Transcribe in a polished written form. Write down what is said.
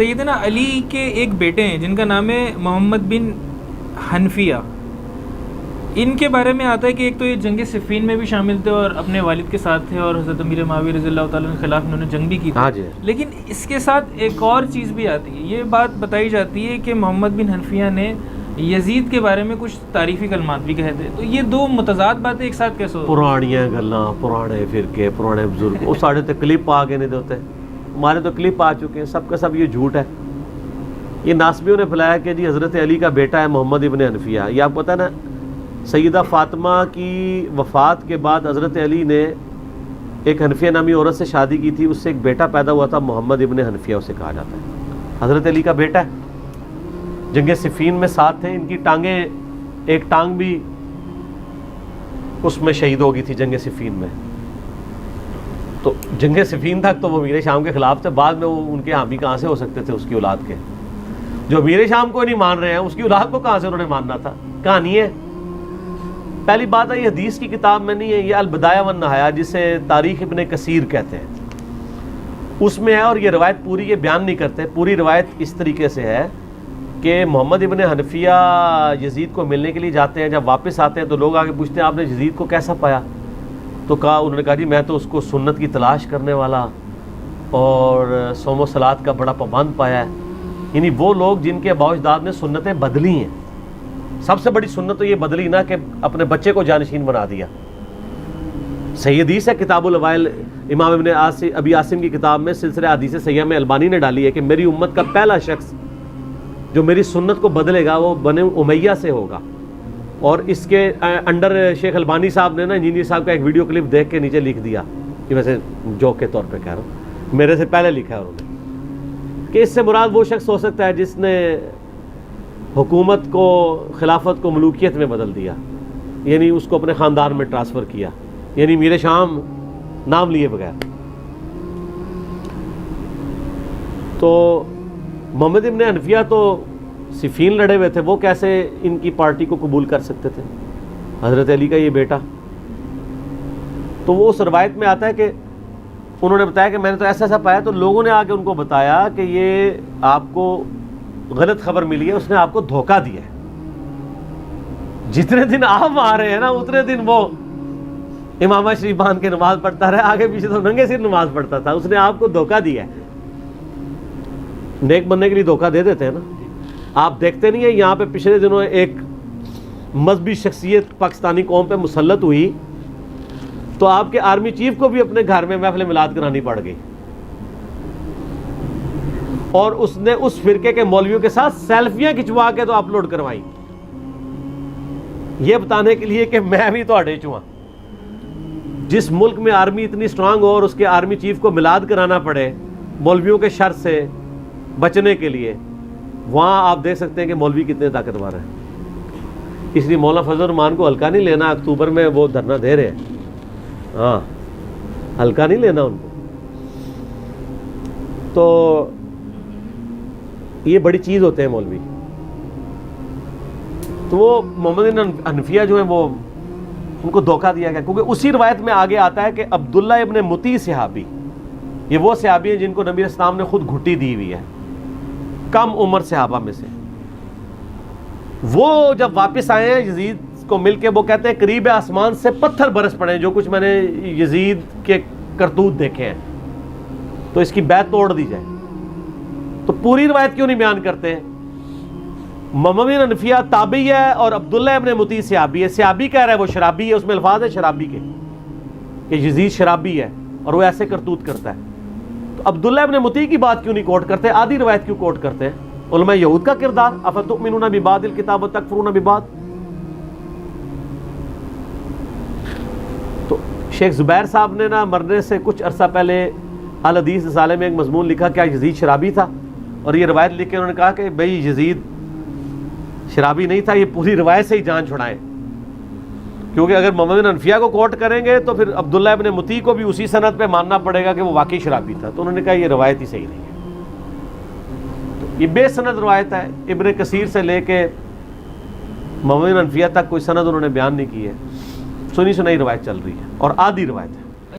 سیدنا علی کے ایک بیٹے ہیں جن کا نام ہے محمد بن حنفیہ. ان کے بارے میں آتا ہے کہ ایک تو یہ جنگ صفین میں بھی شامل تھے اور اپنے والد کے ساتھ تھے اور حضرت امیر معاویہ رضی اللہ تعالیٰ کے خلاف انہوں نے جنگ بھی کی تھی. لیکن اس کے ساتھ ایک اور چیز بھی آتی ہے. یہ بات بتائی جاتی ہے کہ محمد بن حنفیہ نے یزید کے بارے میں کچھ تعریفی کلمات بھی کہے تھے. تو یہ دو متضاد باتیں ایک ساتھ کیسے ہوتی ہیں؟ پرانیاں گلاں، پرانے فرقے، پرانے بزرگ، وہ ساڑھے تو کلپ آ کے نہیں ہوتے. ہمارے تو کلپ آ چکے ہیں، سب کا سب یہ جھوٹ ہے. یہ ناسبیوں نے پھیلایا کہ جی حضرت علی کا بیٹا ہے محمد ابن حنفیہ. یہ آپ کو پتہ ہے نا، سیدہ فاطمہ کی وفات کے بعد حضرت علی نے ایک حنفیہ نامی عورت سے شادی کی تھی. اس سے ایک بیٹا پیدا ہوا تھا محمد ابن حنفیہ اسے کہا جاتا ہے. حضرت علی کا بیٹا ہے. جنگ صفین میں ساتھ تھے. ان کی ٹانگیں، ایک ٹانگ بھی اس میں شہید ہو گئی تھی جنگ صفین میں. تو جنگ صفین تک تو وہ امیر شام کے خلاف تھے. بعد میں وہ ان کے حامی کہاں سے ہو سکتے تھے اس کی اولاد کے؟ جو امیر شام کو نہیں مان رہے ہیں اس کی اولاد کو کہاں سے انہوں نے ماننا تھا؟ کہانی ہے. پہلی بات ہے یہ حدیث کی کتاب میں نہیں ہے، یہ البدایہ والنہایہ جسے تاریخ ابن کثیر کہتے ہیں اس میں ہے. اور یہ روایت پوری یہ بیان نہیں کرتے. پوری روایت اس طریقے سے ہے کہ محمد ابن حنفیہ یزید کو ملنے کے لیے جاتے ہیں. جب واپس آتے ہیں تو لوگ آگے پوچھتے ہیں آپ نے یزید کو کیسا پایا؟ تو انہوں نے کہا جی میں تو اس کو سنت کی تلاش کرنے والا اور صوم و صلات کا بڑا پابند پایا ہے. یعنی وہ لوگ جن کے آباء و اجداد نے سنتیں بدلی ہیں. سب سے بڑی سنت تو یہ بدلی نا کہ اپنے بچے کو جانشین بنا دیا. صحیح حدیث ہے کتاب الاوائل امام ابن ابی عاصم کی کتاب میں سلسلہ حدیث صحیحہ میں البانی نے ڈالی ہے کہ میری امت کا پہلا شخص جو میری سنت کو بدلے گا وہ بنو امیہ سے ہوگا. اور اس کے انڈر شیخ البانی صاحب نے نا انجینئر صاحب کا ایک ویڈیو کلپ دیکھ کے نیچے لکھ دیا کہ ویسے جوک کے طور پہ کہہ رہا ہوں، میرے سے پہلے لکھا ہے انہوں نے، کہ اس سے مراد وہ شخص ہو سکتا ہے جس نے حکومت کو، خلافت کو ملوکیت میں بدل دیا. یعنی اس کو اپنے خاندان میں ٹرانسفر کیا. یعنی امیر شام نام لیے بغیر. تو محمد ابن حنفیہ تو صفین لڑے ہوئے تھے، وہ کیسے ان کی پارٹی کو قبول کر سکتے تھے؟ حضرت علی کا یہ بیٹا. تو وہ اس روایت میں آتا ہے کہ انہوں نے بتایا کہ میں نے تو ایسا ایسا پایا. تو لوگوں نے آ کے ان کو بتایا کہ یہ آپ کو غلط خبر ملی ہے، اس نے آپ کو دھوکہ دیا ہے. جتنے دن آپ آ رہے ہیں نا اتنے دن وہ امامہ شریف باندھ کے نماز پڑھتا رہا، آگے پیچھے تو ننگے سر نماز پڑھتا تھا. اس نے آپ کو دھوکہ دیا ہے. نیک بننے کے لیے دھوکہ دے دیتے ہیں نا. آپ دیکھتے نہیں ہیں یہاں پہ پچھلے دنوں ایک مذہبی شخصیت پاکستانی قوم پہ مسلط ہوئی تو آپ کے آرمی چیف کو بھی اپنے گھر میں محفل میلاد کرانی پڑ گئی اور اس نے اس فرقے کے مولویوں کے ساتھ سیلفیاں کھچوا کے تو اپلوڈ کروائی، یہ بتانے کے لیے کہ میں بھی تو اڑے چوا. جس ملک میں آرمی اتنی سٹرانگ ہو اور اس کے آرمی چیف کو میلاد کرانا پڑے مولویوں کے شر سے بچنے کے لیے، وہاں آپ دیکھ سکتے ہیں کہ مولوی کتنے طاقتور ہیں. اس لیے مولانا فضل الرحمان کو ہلکا نہیں لینا. اکتوبر میں وہ دھرنا دے رہے ہیں، ہاں ہلکا نہیں لینا ان کو. تو یہ بڑی چیز ہوتے ہیں مولوی. تو وہ محمد بن حنفیہ جو ہیں وہ ان کو دھوکہ دیا گیا، کیونکہ اسی روایت میں آگے آتا ہے کہ عبداللہ ابن مطیع صحابی، یہ وہ صحابی ہیں جن کو نبی اسلام نے خود گھٹی دی ہوئی ہے، کم عمر صحابہ میں سے. وہ جب واپس آئے ہیں یزید کو مل کے، وہ کہتے ہیں قریب آسمان سے پتھر برس پڑے. جو کچھ میں نے یزید کے کرتوت دیکھے ہیں تو اس کی بیعت توڑ دی جائے. تو پوری روایت کیوں نہیں بیان کرتے؟ محمد بن حنفیہ تابعی ہے اور عبداللہ ابن مطیع صحابی ہے. صحابی کہہ رہا ہے وہ شرابی ہے، اس میں الفاظ ہے شرابی کے کہ یزید شرابی ہے اور وہ ایسے کرتوت کرتا ہے. تو عبداللہ ابن مطیع کی بات کیوں نہیں کوٹ کرتے؟ آدھی روایت کیوں کوٹ کرتے ہیں؟ علماء یہود کا کردار، افتؤمنون ببعض الکتاب وتکفرون ببعض. تو شیخ زبیر صاحب نے نا مرنے سے کچھ عرصہ پہلے الحدیث رسالے میں ایک مضمون لکھا کیا یزید شرابی تھا، اور یہ روایت لکھ کے انہوں نے کہا کہ بھئی یزید شرابی نہیں تھا. یہ پوری روایت سے ہی جان چھڑائیں، کیونکہ اگر محمد بن حنفیہ کو کوٹ کریں گے تو پھر عبداللہ ابن مطیع کو بھی اسی سند پہ ماننا پڑے گا کہ وہ واقعی شرابی تھا. تو انہوں نے کہا یہ روایت ہی صحیح نہیں ہے. تو یہ بے سند روایت ہے. ابن کثیر سے لے کے محمد بن حنفیہ تک کوئی سند انہوں نے بیان نہیں کی ہے. سنی سنائی روایت چل رہی ہے اور آدھی روایت ہے.